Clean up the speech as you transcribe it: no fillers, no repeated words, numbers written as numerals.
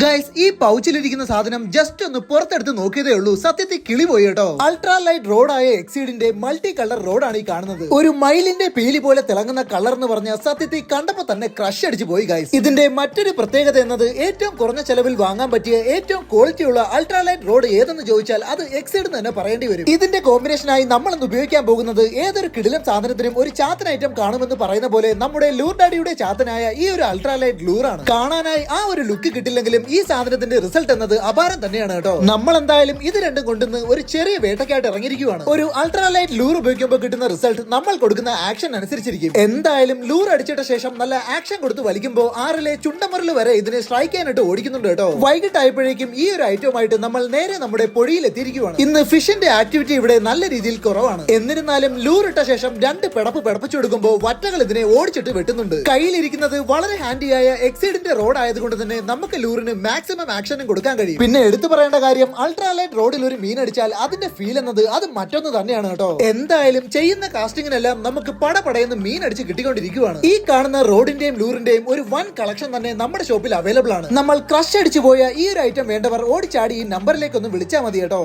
Guys, ഈ പൗച്ചിലിരിക്കുന്ന സാധനം just ഒന്ന് പുറത്തെടുത്ത് നോക്കിയതേ ഉള്ളൂ. സത്യത്തിൽ കിളി പോയി കേട്ടോ. അൾട്രാ ലൈറ്റ് റോഡായ എക്സീഡിന്റെ മൾട്ടി കളർ റോഡാണ് ഈ കാണുന്നത്. ഒരു മയിലിന്റെ പീലി പോലെ തിളങ്ങുന്ന കളർ എന്ന് പറഞ്ഞ സത്യത്തിൽ കണ്ടപ്പോ തന്നെ ക്രഷ് അടിച്ചു പോയി ഗൈസ്. ഇതിന്റെ മറ്റൊരു പ്രത്യേകത എന്നത് ഏറ്റവും കുറഞ്ഞ ചെലവിൽ വാങ്ങാൻ പറ്റിയ ഏറ്റവും ക്വാളിറ്റിയുള്ള അൾട്രാ ലൈറ്റ് റോഡ് ഏതെന്ന് ചോദിച്ചാൽ അത് എക്സീഡ് തന്നെ പറയേണ്ടി വരും. ഇതിന്റെ കോമ്പിനേഷനായി നമ്മൾ ഇന്ന് ഉപയോഗിക്കാൻ പോകുന്നത് ഏതൊരു കിടിലം സാധനത്തിനും ഒരു ചാത്തൻ ഐറ്റം കാണുമെന്ന് പറയുന്ന പോലെ നമ്മുടെ ലൂർ ഡാഡിയുടെ ചാത്തനായ ഈ ഒരു അൾട്രാ ലൈറ്റ് ലൂറാണ്. കാണാനായി ആ ഒരു ലുക്ക് കിട്ടില്ലെങ്കിലും ഈ സാധനത്തിന്റെ റിസൾട്ട് എന്നത് അപാരം തന്നെയാണ് കേട്ടോ. നമ്മൾ എന്തായാലും ഇത് രണ്ടും കൊണ്ടുവന്ന് ഒരു ചെറിയ വേട്ടയ്ക്കായിട്ട് ഇറങ്ങിയിരിക്കുകയാണ്. ഒരു അൾട്രാ ലൈറ്റ് ലൂർ ഉപയോഗിക്കുമ്പോൾ കിട്ടുന്ന റിസൾട്ട് നമ്മൾ കൊടുക്കുന്ന ആക്ഷൻ അനുസരിച്ചിരിക്കും. എന്തായാലും ലൂർ അടിച്ചിട്ട ശേഷം നല്ല ആക്ഷൻ കൊടുത്ത് വലിക്കുമ്പോൾ ആറിലെ ചുണ്ടമരൽ വരെ ഇതിനെ സ്ട്രൈക്ക് ചെയ്യാനായിട്ട് ഓടിക്കുന്നുണ്ട് കേട്ടോ. വൈകിട്ടായപ്പോഴേക്കും ഈ ഒരു ഐറ്റവുമായിട്ട് നമ്മൾ നേരെ നമ്മുടെ പൊഴിയിൽ എത്തിയിരിക്കുകയാണ്. ഇന്ന് ഫിഷിന്റെ ആക്ടിവിറ്റി ഇവിടെ നല്ല രീതിയിൽ കുറവാണ്. എന്നിരുന്നാലും ലൂർ ഇട്ട ശേഷം രണ്ട് പിടപ്പ് പിടപ്പിച്ചു കൊടുക്കുമ്പോൾ വറ്റകൾ ഇതിനെ ഓടിച്ചിട്ട് വെട്ടുന്നുണ്ട്. കയ്യിലിരിക്കുന്നത് വളരെ ഹാൻഡിയായ എക്സീഡിന്റെ റോഡ് ആയതുകൊണ്ട് തന്നെ നമുക്ക് ലൂറിന് മാക്സിമം ആക്ഷനും കൊടുക്കാൻ കഴിയും. പിന്നെ എടുത്തു പറയേണ്ട കാര്യം, അൾട്രാ ലൈറ്റ് റോഡിൽ ഒരു മീൻ അടിച്ചാൽ അതിന്റെ ഫീൽ എന്നത് അത് മറ്റൊന്ന് തന്നെയാണ് കേട്ടോ. എന്തായാലും ചെയ്യുന്ന കാസ്റ്റിംഗിനെല്ലാം നമുക്ക് പടപടയെന്ന് മീൻ അടിച്ച് കിട്ടിക്കൊണ്ടിരിക്കുകയാണ്. ഈ കാണുന്ന റോഡിന്റെയും ലൂറിന്റെയും ഒരു വൻ കളക്ഷൻ തന്നെ നമ്മുടെ ഷോപ്പിൽ അവൈലബിൾ ആണ്. നമ്മൾ ക്രഷ് അടിച്ചു പോയ ഈ ഒരു ഐറ്റം വേണ്ടവർ ഓടിച്ചാടി ഈ നമ്പറിലേക്ക് ഒന്ന് വിളിച്ചാൽ മതി കേട്ടോ.